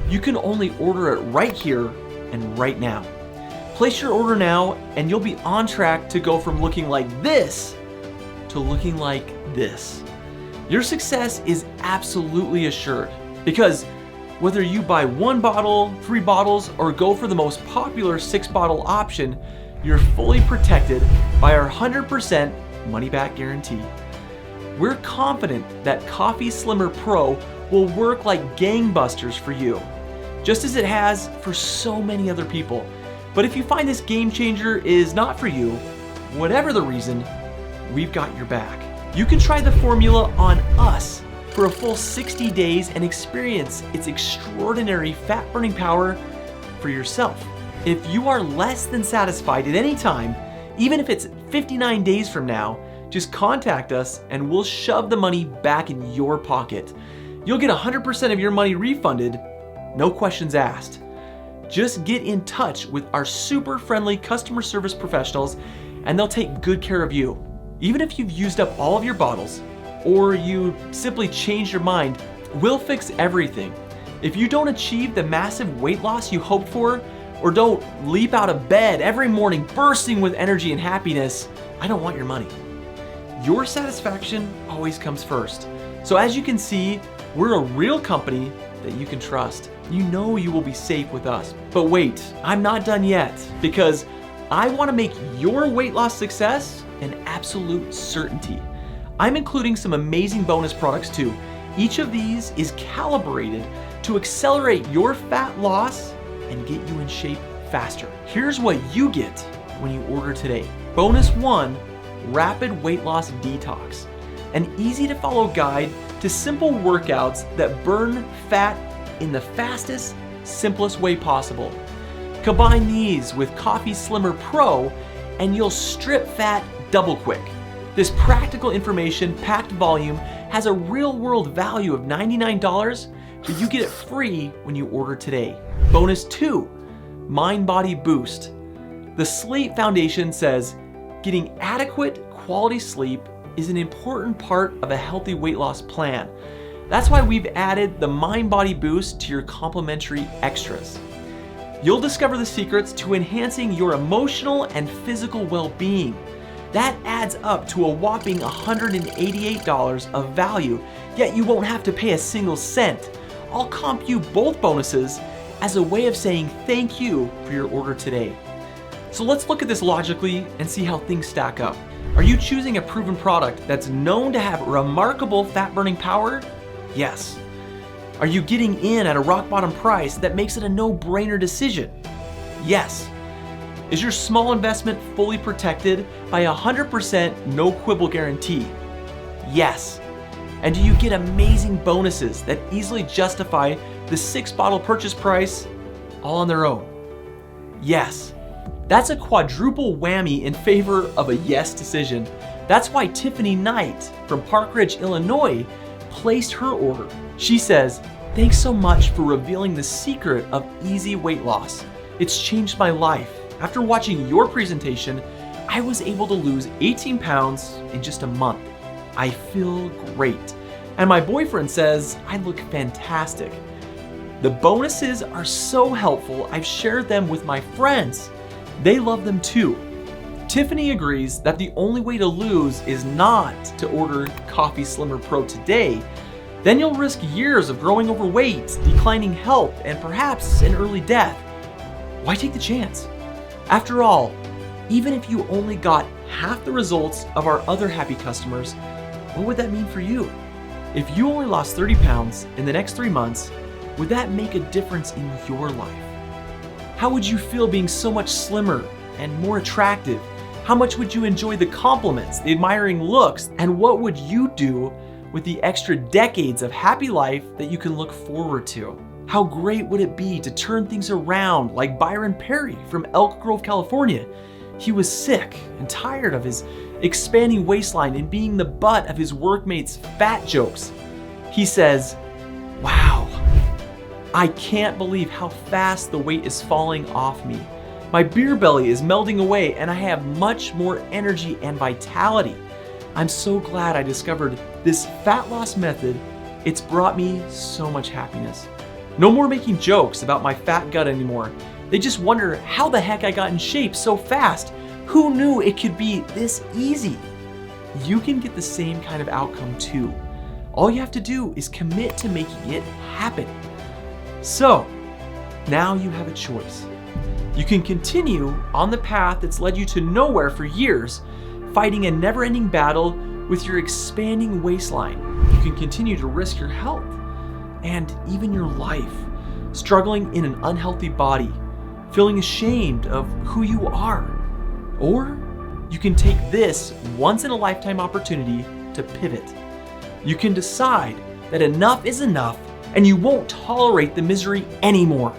[SPEAKER 1] You can only order it right here and right now. Place your order now and you'll be on track to go from looking like this to looking like this. Your success is absolutely assured because whether you buy 1 bottle, 3 bottles, or go for the most popular 6-bottle option, you're fully protected by our 100% money-back guarantee. We're confident that Coffee Slimmer Pro will work like gangbusters for you, just as it has for so many other people. But if you find this game changer is not for you, whatever the reason, we've got your back. You can try the formula on us for a full 60 days and experience its extraordinary fat-burning power for yourself. If you are less than satisfied at any time, even if it's 59 days from now, just contact us and we'll shove the money back in your pocket. You'll get 100% of your money refunded, no questions asked. Just get in touch with our super friendly customer service professionals and they'll take good care of you. Even if you've used up all of your bottles or you simply changed your mind, we'll fix everything. If you don't achieve the massive weight loss you hoped for, or don't leap out of bed every morning bursting with energy and happiness, I don't want your money. Your satisfaction always comes first. So as you can see, we're a real company that you can trust. You know you will be safe with us. But wait, I'm not done yet, because I want to make your weight loss success an absolute certainty. I'm including some amazing bonus products too. Each of these is calibrated to accelerate your fat loss and get you in shape faster. Here's what you get when you order today. Bonus 1, Rapid Weight Loss Detox. An easy to follow guide to simple workouts that burn fat in the fastest, simplest way possible. Combine these with Coffee Slimmer Pro and you'll strip fat double quick. This practical information packed volume has a real world value of $99, but you get it free when you order today. Bonus 2, Mind Body Boost. The Sleep Foundation says getting adequate quality sleep is an important part of a healthy weight loss plan. That's why we've added the Mind Body Boost to your complimentary extras. You'll discover the secrets to enhancing your emotional and physical well-being. That adds up to a whopping $188 of value, yet you won't have to pay a single cent. I'll comp you both bonuses as a way of saying thank you for your order today. So let's look at this logically and see how things stack up. Are you choosing a proven product that's known to have remarkable fat-burning power? Yes. Are you getting in at a rock-bottom price that makes it a no-brainer decision? Yes. Is your small investment fully protected by a 100% no-quibble guarantee? Yes. And do you get amazing bonuses that easily justify the 6-bottle purchase price all on their own? Yes. That's a quadruple whammy in favor of a yes decision. That's why Tiffany Knight from Park Ridge, Illinois placed her order. She says, "Thanks so much for revealing the secret of easy weight loss. It's changed my life. After watching your presentation, I was able to lose 18 pounds in just a month. I feel great. And my boyfriend says I look fantastic. The bonuses are so helpful, I've shared them with my friends. They love them too." Tiffany agrees that the only way to lose is not to order Coffee Slimmer Pro today. Then you'll risk years of growing overweight, declining health, and perhaps an early death. Why take the chance? After all, even if you only got half the results of our other happy customers, what would that mean for you? If you only lost 30 pounds in the next 3 months, would that make a difference in your life? How would you feel being so much slimmer and more attractive? How much would you enjoy the compliments, the admiring looks, and what would you do with the extra decades of happy life that you can look forward to? How great would it be to turn things around like Byron Perry from Elk Grove, California? He was sick and tired of his expanding waistline and being the butt of his workmates' fat jokes. He says, "Wow, I can't believe how fast the weight is falling off me. My beer belly is melting away and I have much more energy and vitality. I'm so glad I discovered this fat loss method. It's brought me so much happiness. No more making jokes about my fat gut anymore. They just wonder how the heck I got in shape so fast. Who knew it could be this easy? You can get the same kind of outcome too. All you have to do is commit to making it happen. So, now you have a choice. You can continue on the path that's led you to nowhere for years, fighting a never-ending battle with your expanding waistline. You can continue to risk your health and even your life, struggling in an unhealthy body, feeling ashamed of who you are. Or you can take this once-in-a-lifetime opportunity to pivot. You can decide that enough is enough and you won't tolerate the misery anymore.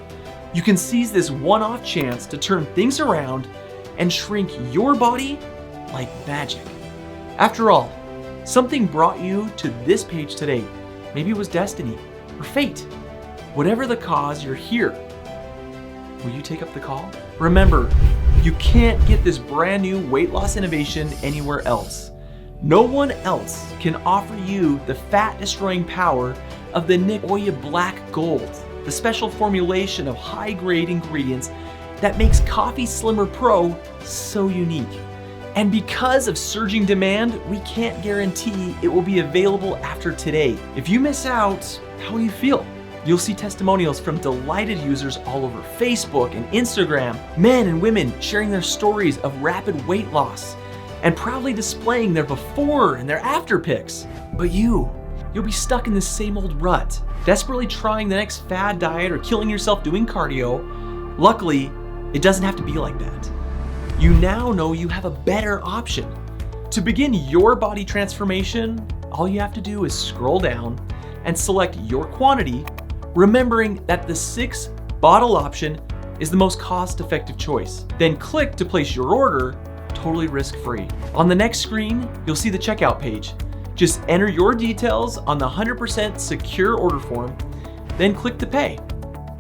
[SPEAKER 1] You can seize this one-off chance to turn things around and shrink your body like magic. After all, something brought you to this page today. Maybe it was destiny or fate. Whatever the cause, you're here. Will you take up the call? Remember, you can't get this brand new weight loss innovation anywhere else. No one else can offer you the fat-destroying power of the Nicoya Black Gold, the special formulation of high-grade ingredients that makes Coffee Slimmer Pro so unique. And because of surging demand, we can't guarantee it will be available after today. If you miss out, how will you feel? You'll see testimonials from delighted users all over Facebook and Instagram, men and women sharing their stories of rapid weight loss and proudly displaying their before and their after pics. But you'll be stuck in the same old rut, desperately trying the next fad diet or killing yourself doing cardio. Luckily, it doesn't have to be like that. You now know you have a better option. To begin your body transformation, all you have to do is scroll down and select your quantity, remembering that the 6-bottle option is the most cost-effective choice. Then click to place your order, totally risk-free. On the next screen, you'll see the checkout page. Just enter your details on the 100% secure order form, then click to pay.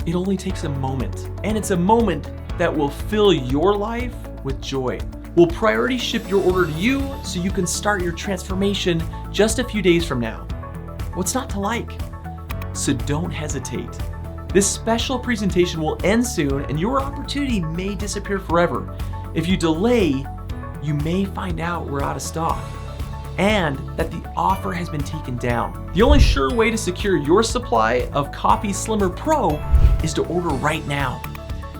[SPEAKER 1] It only takes a moment, and it's a moment that will fill your life with joy. We'll priority ship your order to you so you can start your transformation just a few days from now. What's not to like? So don't hesitate. This special presentation will end soon and your opportunity may disappear forever. If you delay, you may find out we're out of stock and that the offer has been taken down. The only sure way to secure your supply of Coffee Slimmer Pro is to order right now.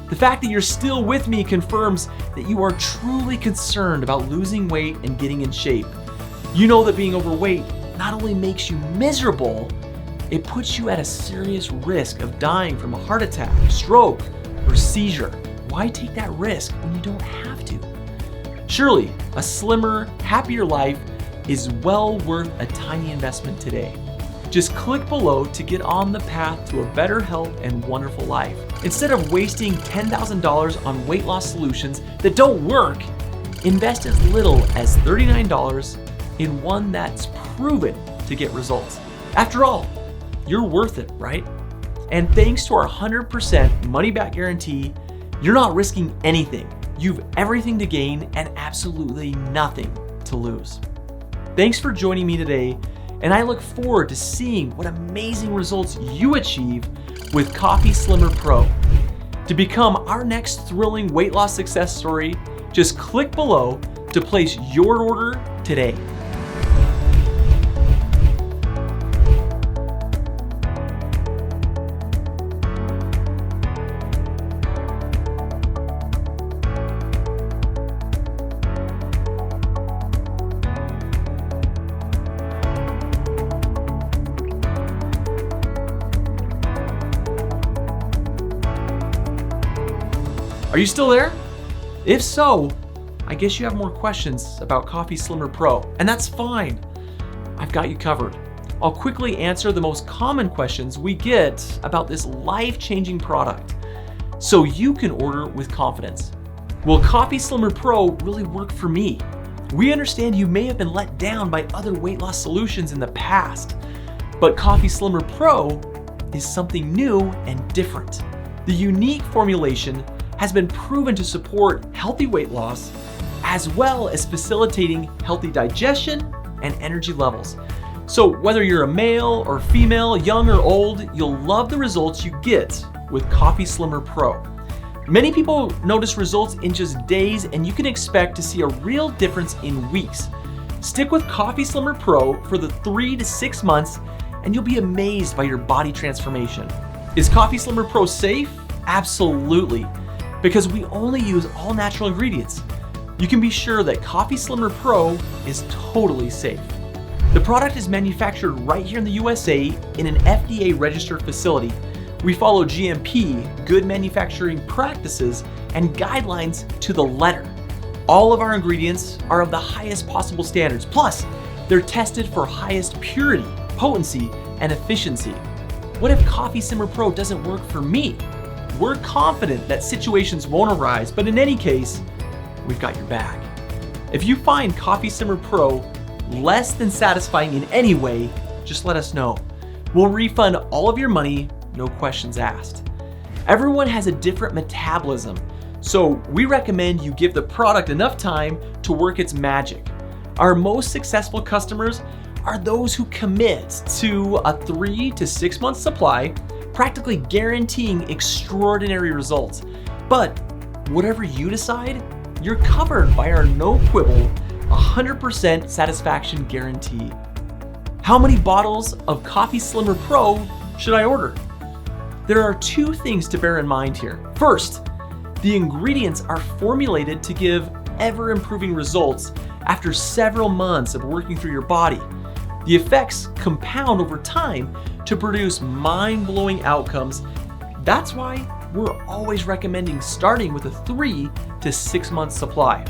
[SPEAKER 1] The fact that you're still with me confirms that you are truly concerned about losing weight and getting in shape. You know that being overweight not only makes you miserable, it puts you at a serious risk of dying from a heart attack, stroke, or seizure. Why take that risk when you don't have to? Surely, a slimmer, happier life is well worth a tiny investment today. Just click below to get on the path to a better health and wonderful life. Instead of wasting $10,000 on weight loss solutions that don't work, invest as little as $39 in one that's proven to get results. After all, you're worth it, right? And thanks to our 100% money back guarantee, you're not risking anything. You've everything to gain and absolutely nothing to lose. Thanks for joining me today, and I look forward to seeing what amazing results you achieve with Coffee Slimmer Pro. To become our next thrilling weight loss success story, just click below to place your order today. Are you still there? If so, I guess you have more questions about Coffee Slimmer Pro, and that's fine. I've got you covered. I'll quickly answer the most common questions we get about this life-changing product so you can order with confidence. Will Coffee Slimmer Pro really work for me? We understand you may have been let down by other weight loss solutions in the past, but Coffee Slimmer Pro is something new and different. The unique formulation has been proven to support healthy weight loss, as well as facilitating healthy digestion and energy levels. So whether you're a male or female, young or old, you'll love the results you get with Coffee Slimmer Pro. Many people notice results in just days, and you can expect to see a real difference in weeks. Stick with Coffee Slimmer Pro for the 3 to 6 months, and you'll be amazed by your body transformation. Is Coffee Slimmer Pro safe? Absolutely, because we only use all natural ingredients. You can be sure that Coffee Slimmer Pro is totally safe. The product is manufactured right here in the USA in an FDA-registered facility. We follow GMP, good manufacturing practices, and guidelines to the letter. All of our ingredients are of the highest possible standards. Plus, they're tested for highest purity, potency, and efficiency. What if Coffee Simmer Pro doesn't work for me? We're confident that situations won't arise, but in any case, we've got your back. If you find Coffee Simmer Pro less than satisfying in any way, just let us know. We'll refund all of your money, no questions asked. Everyone has a different metabolism, so we recommend you give the product enough time to work its magic. Our most successful customers are those who commit to a 3 to 6 month supply, practically guaranteeing extraordinary results. But whatever you decide, you're covered by our no quibble, 100% satisfaction guarantee. How many bottles of Coffee Slimmer Pro should I order? There are 2 things to bear in mind here. First, the ingredients are formulated to give ever-improving results after several months of working through your body. The effects compound over time to produce mind-blowing outcomes. That's why we're always recommending starting with a 3 to 6 month supply.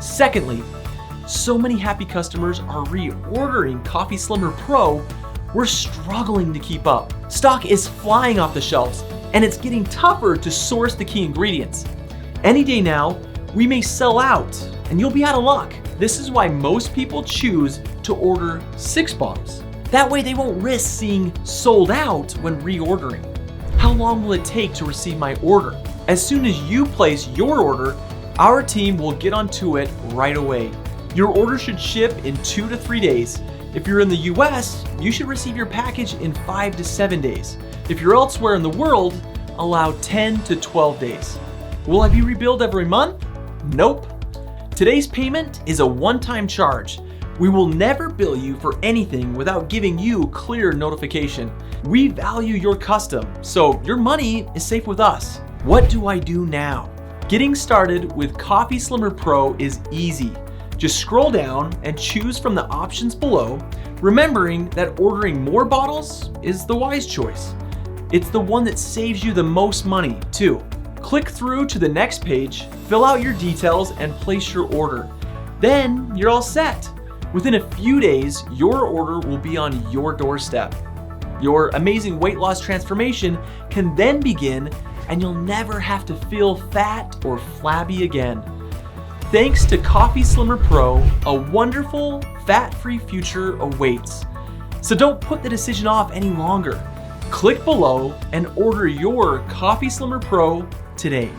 [SPEAKER 1] Secondly, so many happy customers are reordering Coffee Slimmer Pro, we're struggling to keep up. Stock is flying off the shelves, and it's getting tougher to source the key ingredients. Any day now, we may sell out, and you'll be out of luck. This is why most people choose to order 6 bottles. That way they won't risk seeing sold out when reordering. How long will it take to receive my order? As soon as you place your order, our team will get onto it right away. Your order should ship in 2 to 3 days. If you're in the US, you should receive your package in 5 to 7 days. If you're elsewhere in the world, allow 10 to 12 days. Will I be rebilled every month? Nope. Today's payment is a one-time charge. We will never bill you for anything without giving you clear notification. We value your custom, so your money is safe with us. What do I do now? Getting started with Coffee Slimmer Pro is easy. Just scroll down and choose from the options below, remembering that ordering more bottles is the wise choice. It's the one that saves you the most money, too. Click through to the next page, fill out your details, and place your order. Then you're all set. Within a few days, your order will be on your doorstep. Your amazing weight loss transformation can then begin, and you'll never have to feel fat or flabby again. Thanks to Coffee Slimmer Pro, a wonderful, fat-free future awaits. So don't put the decision off any longer. Click below and order your Coffee Slimmer Pro today.